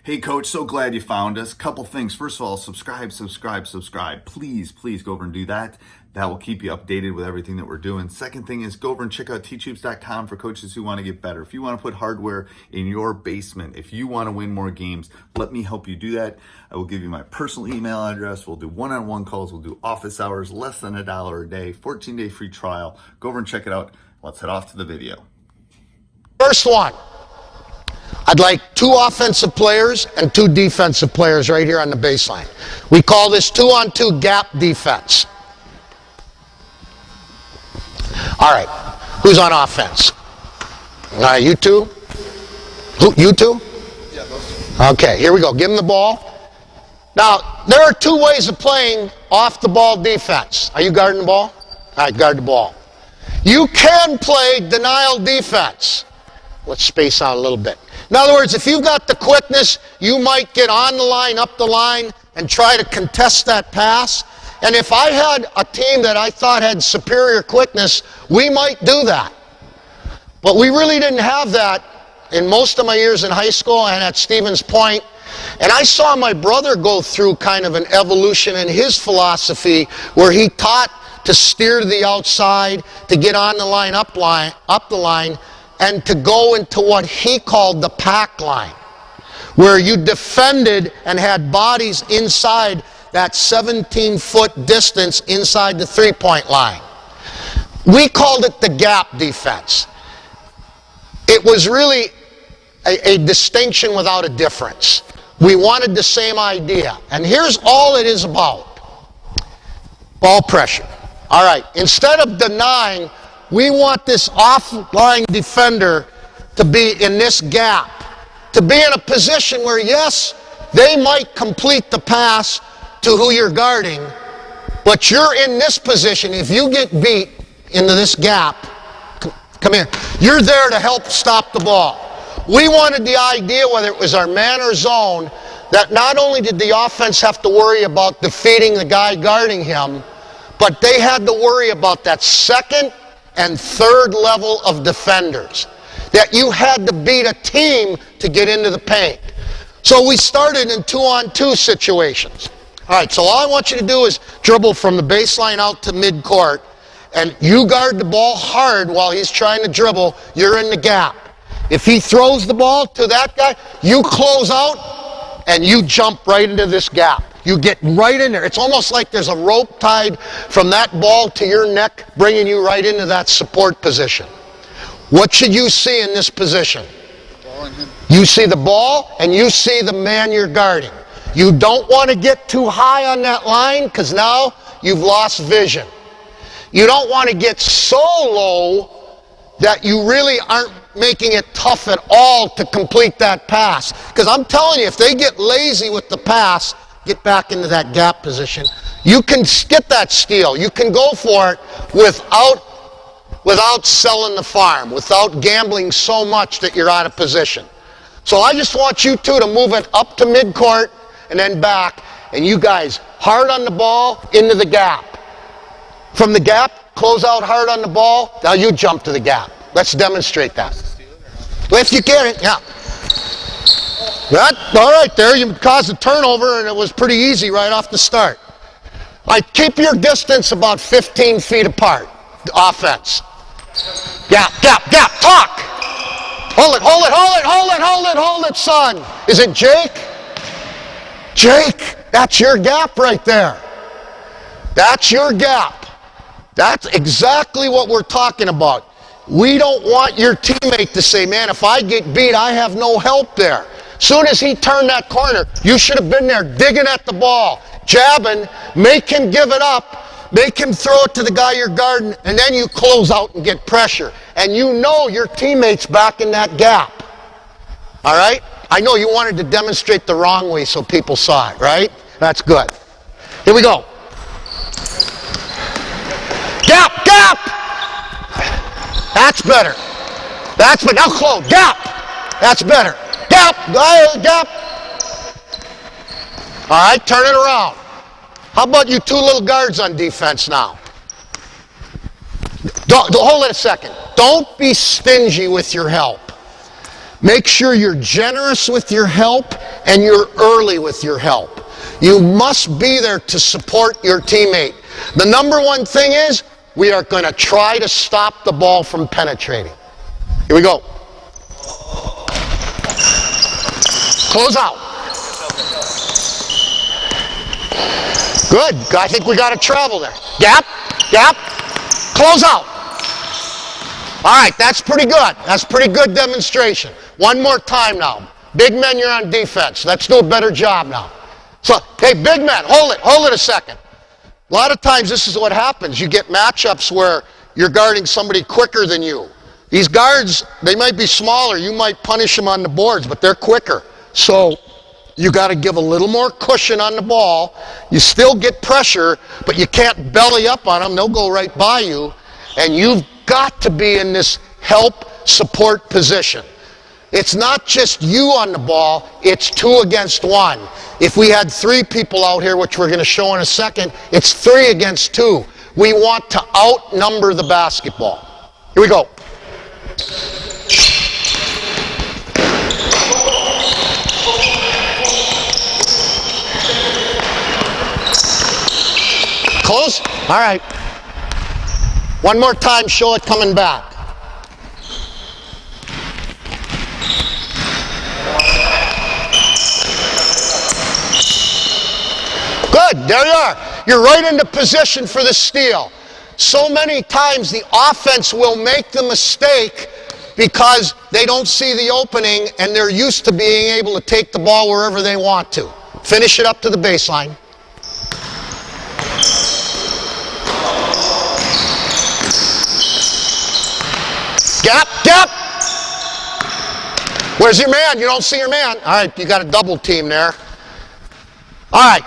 Hey coach, so glad you found us. Couple things. First of all, subscribe. Please go over and do that. That will keep you updated with everything that we're doing. Second thing is go over and check out teachhoops.com for coaches who want to get better. If you want to put hardware in your basement, if you want to win more games, let me help you do that. I will give you my personal email address. We'll do one-on-one calls. We'll do office hours, less than $1 a day, 14-day free trial. Go over and check it out. Let's head off to the video. First one. I'd like 2 offensive players and 2 defensive players right here on the baseline. We call this 2-on-2 gap defense. All right, who's on offense? All right, you two? Who, you two? Yeah, those two. Okay, here we go. Give them the ball. Now, there are 2 ways of playing off-the-ball defense. Are you guarding the ball? All right, guard the ball. You can play denial defense. Let's space out a little bit. In other words, if you've got the quickness, you might get on the line, up the line, and try to contest that pass. And if I had a team that I thought had superior quickness, we might do that. But we really didn't have that in most of my years in high school and at Stevens Point. And I saw my brother go through kind of an evolution in his philosophy where he taught to steer to the outside, to get on the line, up the line, and to go into what he called the pack line, where you defended and had bodies inside that 17-foot distance inside the three-point line. We called it the gap defense. It was really a distinction without a difference. We wanted the same idea. And here's all it is about. Ball pressure. All right, instead of denying, we want this offline defender to be in this gap, to be in a position where, yes, they might complete the pass to who you're guarding, but you're in this position. If you get beat into this gap, come here, you're there to help stop the ball. We wanted the idea, whether it was our man or zone, that not only did the offense have to worry about defeating the guy guarding him, but they had to worry about that second and third level of defenders, that you had to beat a team to get into the paint. So we started in 2-on-2 situations. All right, so all I want you to do is dribble from the baseline out to midcourt, and you guard the ball hard while he's trying to dribble. You're in the gap. If he throws the ball to that guy, you close out and you jump right into this gap. You get right in there. It's almost like there's a rope tied from that ball to your neck, bringing you right into that support position. What should you see in this position? You see the ball and you see the man you're guarding. You don't want to get too high on that line because now you've lost vision. You don't want to get so low that you really aren't making it tough at all to complete that pass. Because I'm telling you, if they get lazy with the pass, get back into that gap position, you can get that steal. You can go for it without selling the farm, without gambling so much that you're out of position. So I just want you two to move it up to midcourt and then back, and you guys hard on the ball into the gap. From the gap, close out hard on the ball. Now you jump to the gap. Let's demonstrate that. If you can, yeah. All right, there you caused a turnover, and it was pretty easy right off the start. All right, keep your distance about 15 feet apart. Offense. Gap, talk. Hold it, son. Is it Jake? Jake, that's your gap right there. That's your gap. That's exactly what we're talking about. We don't want your teammate to say, man, if I get beat, I have no help there. Soon as he turned that corner, you should have been there digging at the ball, jabbing, make him give it up, make him throw it to the guy you're guarding, and then you close out and get pressure. And you know your teammate's back in that gap. All right? I know you wanted to demonstrate the wrong way so people saw it, right? That's good. Here we go. Gap! That's better. Now close. Gap! That's better. Gap! All right, turn it around. How about you 2 little guards on defense now? Hold it a second. Don't be stingy with your help. Make sure you're generous with your help and you're early with your help. You must be there to support your teammate. The number one thing is, we are going to try to stop the ball from penetrating. Here we go. Close out. Good. I think we got to travel there. Gap, gap, close out. All right, that's pretty good. That's pretty good demonstration. One more time now. Big men, you're on defense. Let's do a better job now. So, hey, big men, hold it a second. A lot of times this is what happens. You get matchups where you're guarding somebody quicker than you. These guards, they might be smaller. You might punish them on the boards, but they're quicker. So you got to give a little more cushion on the ball. You still get pressure, but you can't belly up on them. They'll go right by you. And you've got to be in this help support position. It's not just you on the ball, it's 2 against 1. If we had 3 people out here, which we're going to show in a second, it's 3 against 2. We want to outnumber the basketball. Here we go. Close? All right. One more time, show it coming back. Good, there you are. You're right into position for the steal. So many times the offense will make the mistake because they don't see the opening and they're used to being able to take the ball wherever they want to. Finish it up to the baseline. Gap, gap. Where's your man? You don't see your man. All right, you got a double team there. All right.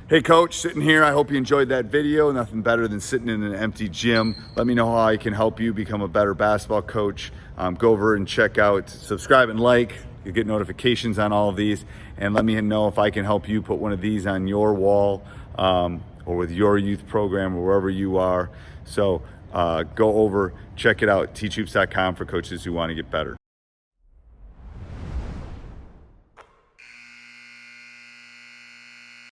Hey coach, sitting here, I hope you enjoyed that video. Nothing better than sitting in an empty gym. Let me know how I can help you become a better basketball coach. Go over and check out, subscribe and like. You'll get notifications on all of these. And let me know if I can help you put one of these on your wall or with your youth program or wherever you are. So go over, check it out, teachhoops.com for coaches who want to get better.